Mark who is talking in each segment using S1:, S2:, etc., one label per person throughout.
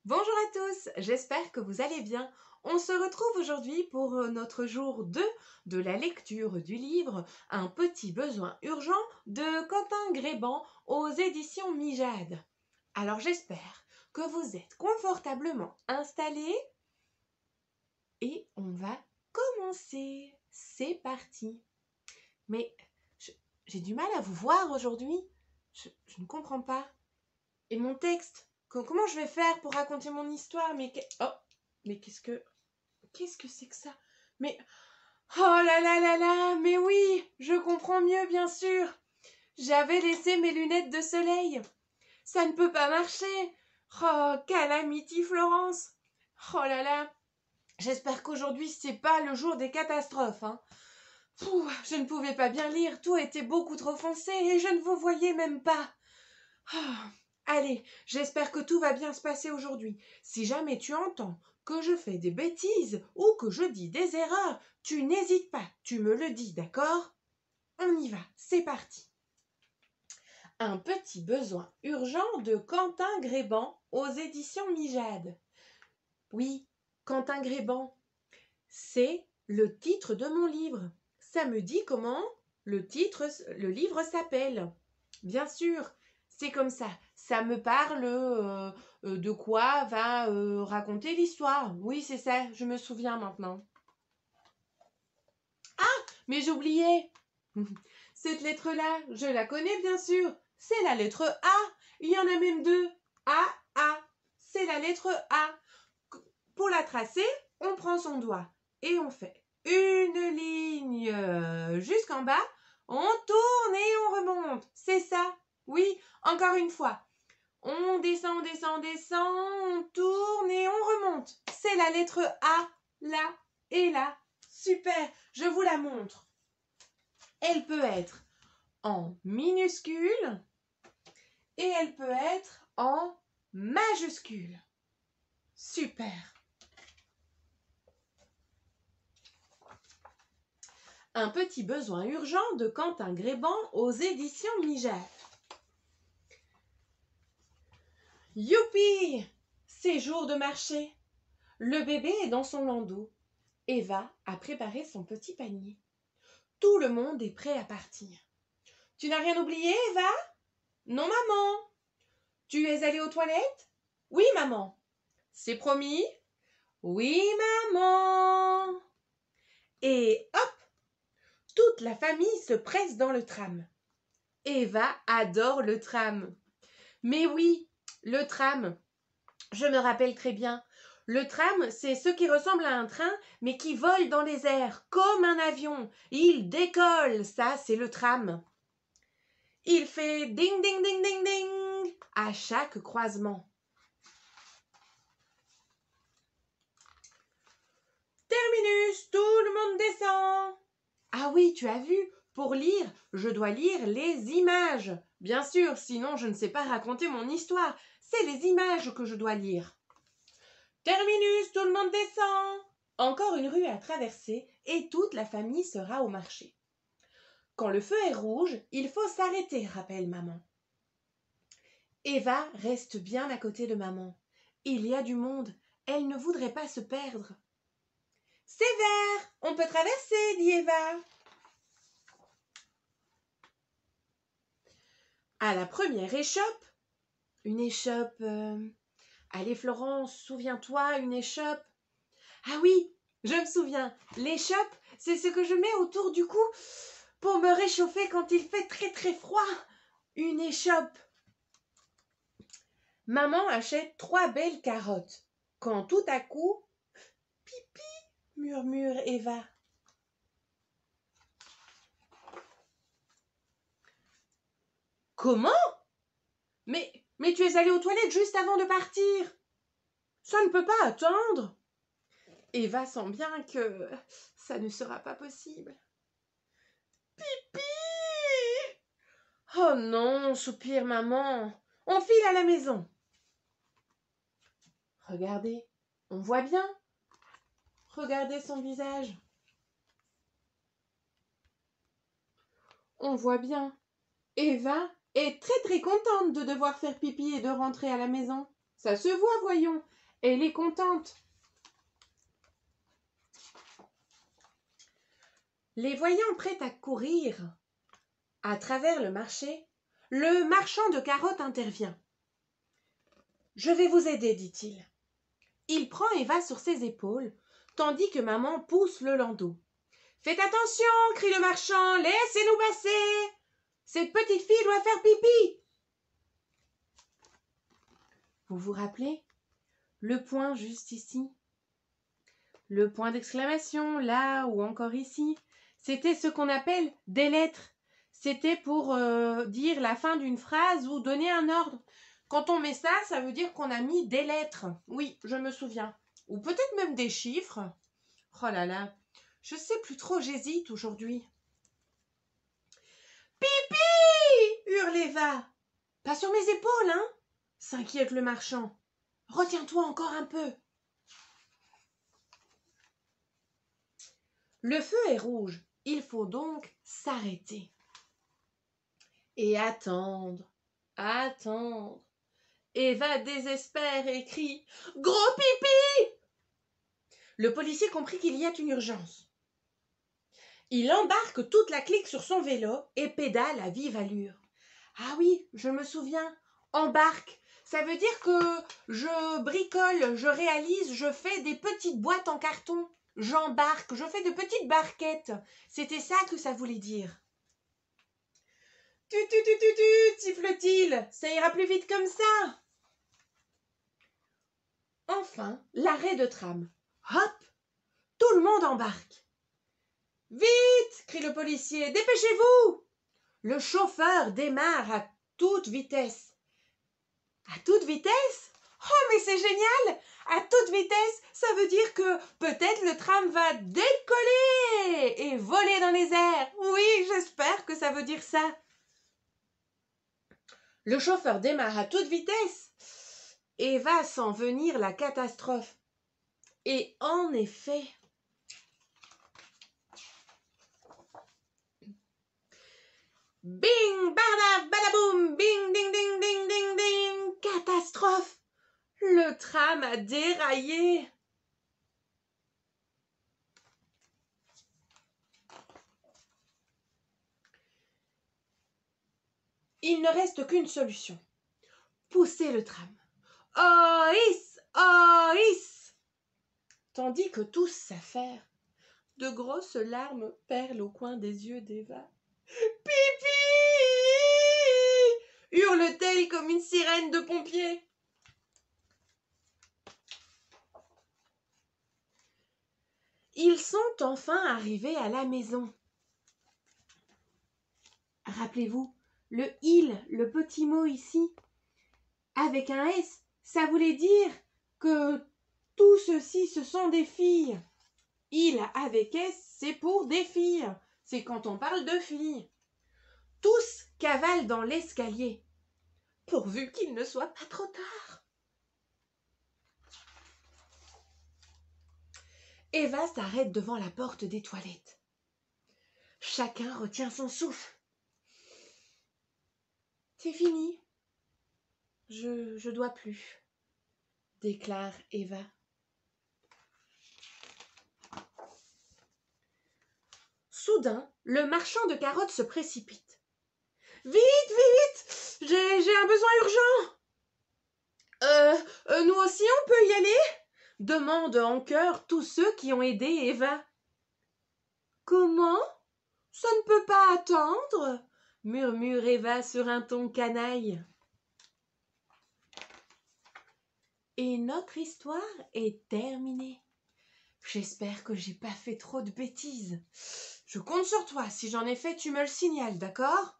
S1: Bonjour à tous, j'espère que vous allez bien. On se retrouve aujourd'hui pour notre jour 2 de la lecture du livre Un petit besoin urgent de Quentin Gréban aux éditions Mijade. Alors j'espère que vous êtes confortablement installés et on va commencer. C'est parti. Mais j'ai du mal à vous voir aujourd'hui. Je ne comprends pas. Et mon texte, comment je vais faire pour raconter mon histoire? Mais qu'est-ce que c'est que ça? Mais oh là là là là, mais oui, je comprends mieux bien sûr. J'avais laissé mes lunettes de soleil. Ça ne peut pas marcher. Oh, calamity Florence. Oh là là. J'espère qu'aujourd'hui c'est pas le jour des catastrophes, hein. Je ne pouvais pas bien lire, tout était beaucoup trop foncé et je ne vous voyais même pas. Ah, allez, j'espère que tout va bien se passer aujourd'hui. Si jamais tu entends que je fais des bêtises ou que je dis des erreurs, tu n'hésites pas, tu me le dis, d'accord? On y va, c'est parti. Un petit besoin urgent de Quentin Gréban aux éditions Mijade. Oui, Quentin Gréban, c'est le titre de mon livre. Ça me dit comment le livre s'appelle. Bien sûr, c'est comme ça. Ça me parle de quoi va raconter l'histoire. Oui, c'est ça, je me souviens maintenant. Ah, mais j'oubliais. Cette lettre-là, je la connais bien sûr. C'est la lettre A. Il y en a même deux. A, A. C'est la lettre A. Pour la tracer, on prend son doigt et on fait une ligne jusqu'en bas. On tourne et on remonte. C'est ça. Oui, encore une fois. On descend, descend, descend, on tourne et on remonte. C'est la lettre A, là et là. Super, je vous la montre. Elle peut être en minuscule et elle peut être en majuscule. Super. Un petit besoin urgent de Quentin Gréban aux éditions Mijade. Youpi! C'est jour de marché. Le bébé est dans son landau. Eva a préparé son petit panier. Tout le monde est prêt à partir. Tu n'as rien oublié, Eva? Non, maman. Tu es allée aux toilettes? Oui, maman. C'est promis? Oui, maman. Et hop! Toute la famille se presse dans le tram. Eva adore le tram. Mais oui, le tram, je me rappelle très bien. Le tram, c'est ce qui ressemble à un train, mais qui vole dans les airs, comme un avion. Il décolle, ça, c'est le tram. Il fait ding, ding, ding, ding, ding à chaque croisement. Terminus, tout le monde descend. Ah oui, tu as vu, pour lire, je dois lire les images. Bien sûr, sinon je ne sais pas raconter mon histoire. C'est les images que je dois lire. Terminus, tout le monde descend. Encore une rue à traverser et toute la famille sera au marché. Quand le feu est rouge, il faut s'arrêter, rappelle maman. Eva reste bien à côté de maman. Il y a du monde, elle ne voudrait pas se perdre. C'est vert, on peut traverser, dit Eva. À la première échoppe, une échoppe... Allez Florence, souviens-toi, une échoppe. Ah oui, je me souviens, l'échoppe, c'est ce que je mets autour du cou pour me réchauffer quand il fait très très froid. Une échoppe. Maman achète 3 belles carottes. Quand tout à coup, pipi, murmure Eva. Comment? Mais tu es allée aux toilettes juste avant de partir. Ça ne peut pas attendre. Eva sent bien que ça ne sera pas possible. Pipi! Oh non, soupire maman. On file à la maison. Regardez, on voit bien. Regardez son visage. On voit bien. Eva est très très contente de devoir faire pipi et de rentrer à la maison. Ça se voit, voyons. Elle est contente. Les voyant prêts à courir à travers le marché, le marchand de carottes intervient. « Je vais vous aider, dit-il. » Il prend Eva sur ses épaules, tandis que maman pousse le landau. « Faites attention, crie le marchand, laissez-nous passer. Cette petite fille doit faire pipi. » Vous vous rappelez? Le point juste ici. Le point d'exclamation là ou encore ici. C'était ce qu'on appelle des lettres. C'était pour dire la fin d'une phrase ou donner un ordre. Quand on met ça, ça veut dire qu'on a mis des lettres. Oui, je me souviens. Ou peut-être même des chiffres. Oh là là, je sais plus trop, j'hésite aujourd'hui. Pipi! Hurle Eva. Pas sur mes épaules, hein? S'inquiète le marchand. Retiens-toi encore un peu. Le feu est rouge. Il faut donc s'arrêter. Et attendre. Attendre. Eva désespère et crie « Gros pipi !» Le policier comprit qu'il y a une urgence. Il embarque toute la clique sur son vélo et pédale à vive allure. Ah oui, je me souviens, embarque. Ça veut dire que je bricole, je réalise, je fais des petites boîtes en carton. J'embarque, je fais de petites barquettes. C'était ça que ça voulait dire. Tu, siffle-t-il, ça ira plus vite comme ça. Enfin, l'arrêt de tram. Hop, tout le monde embarque. Vite, crie le policier, dépêchez-vous. Le chauffeur démarre à toute vitesse. À toute vitesse? Oh, mais c'est génial! À toute vitesse, ça veut dire que peut-être le tram va décoller et voler dans les airs. Oui, j'espère que ça veut dire ça. Le chauffeur démarre à toute vitesse et va s'en venir la catastrophe. Et en effet, bing, bada, badaboum, bing, ding, ding, ding, ding, ding, catastrophe! Le tram a déraillé. Il ne reste qu'une solution. Pousser le tram. Oh, hiss, oh, hiss. Tandis que tous s'affairent, de grosses larmes perlent au coin des yeux d'Eva. Pipi! Hurle-t-elle comme une sirène de pompiers. Ils sont enfin arrivés à la maison. Rappelez-vous, le « il », le petit mot ici, avec un « s », ça voulait dire que tout ceci, ce sont des filles. « Il » avec « s », c'est pour des filles. C'est quand on parle de filles. Tous cavalent dans l'escalier, pourvu qu'il ne soit pas trop tard. Eva s'arrête devant la porte des toilettes. Chacun retient son souffle. C'est fini. Je dois plus, déclare Eva. Soudain, le marchand de carottes se précipite. Vite, vite, j'ai un besoin urgent. Nous aussi on peut y aller? Demandent en chœur tous ceux qui ont aidé Eva. Comment? Ça ne peut pas attendre, murmure Eva sur un ton canaille. Et notre histoire est terminée. J'espère que j'ai pas fait trop de bêtises. Je compte sur toi. Si j'en ai fait, tu me le signales, d'accord?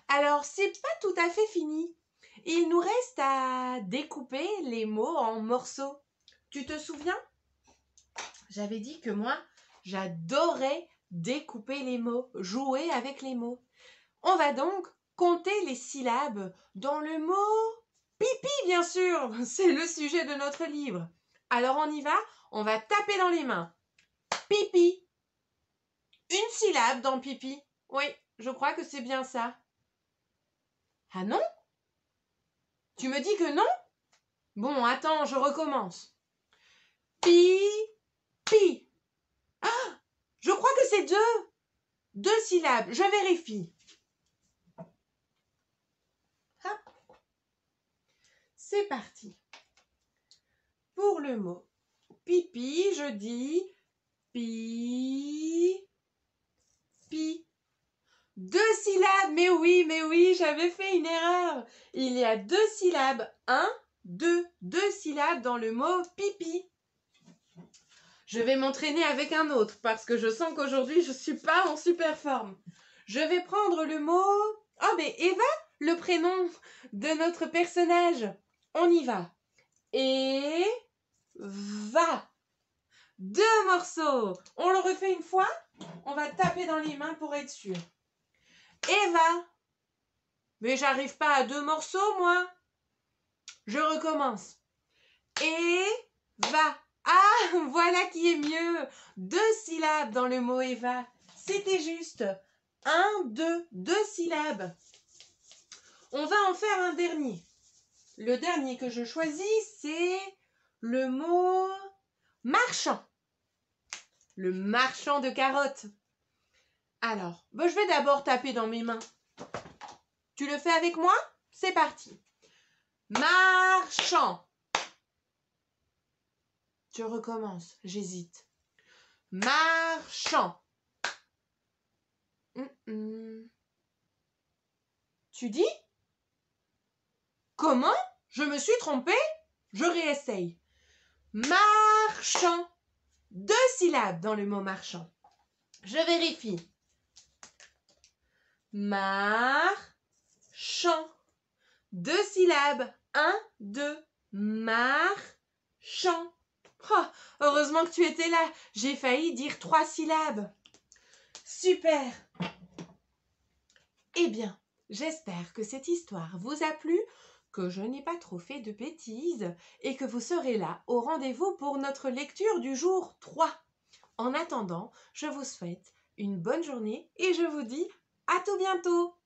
S1: Alors, c'est pas tout à fait fini. Il nous reste à découper les mots en morceaux. Tu te souviens? J'avais dit que moi, j'adorais découper les mots, jouer avec les mots. On va donc compter les syllabes dans le mot pipi, bien sûr. C'est le sujet de notre livre. Alors, on y va? On va taper dans les mains. Pipi. Une syllabe dans pipi. Oui, je crois que c'est bien ça. Ah non? Tu me dis que non? Bon, attends, je recommence. Pi, pi. Ah, je crois que c'est deux syllabes. Je vérifie. Hop. C'est parti. Pour le mot pipi, je dis pi, pi. 2 syllabes, mais oui, j'avais fait une erreur. Il y a 2 syllabes. 1, 2, 2 syllabes dans le mot pipi. Je vais m'entraîner avec un autre parce que je sens qu'aujourd'hui, je ne suis pas en super forme. Je vais prendre le mot... Oh, mais Eva, le prénom de notre personnage. On y va. Et... va. 2 morceaux. On le refait une fois. On va taper dans les mains pour être sûr. Eva. Mais j'arrive pas à 2 morceaux, moi. Je recommence. Et va. Ah, voilà qui est mieux. 2 syllabes dans le mot Eva. C'était juste. 1, 2, 2 syllabes. On va en faire un dernier. Le dernier que je choisis, c'est le mot marchand. Le marchand de carottes. Alors, je vais d'abord taper dans mes mains. Tu le fais avec moi? C'est parti. Marchand. Je recommence, j'hésite. Marchand. Tu dis? Comment? Je me suis trompée? Je réessaye. Marchand. 2 syllabes dans le mot marchand. Je vérifie. Marchand. 2 syllabes. 1, 2. Marchand. Oh, heureusement que tu étais là. J'ai failli dire 3 syllabes. Super. Eh bien, j'espère que cette histoire vous a plu, que je n'ai pas trop fait de bêtises et que vous serez là au rendez-vous pour notre lecture du jour 3. En attendant, je vous souhaite une bonne journée et je vous dis à tout bientôt.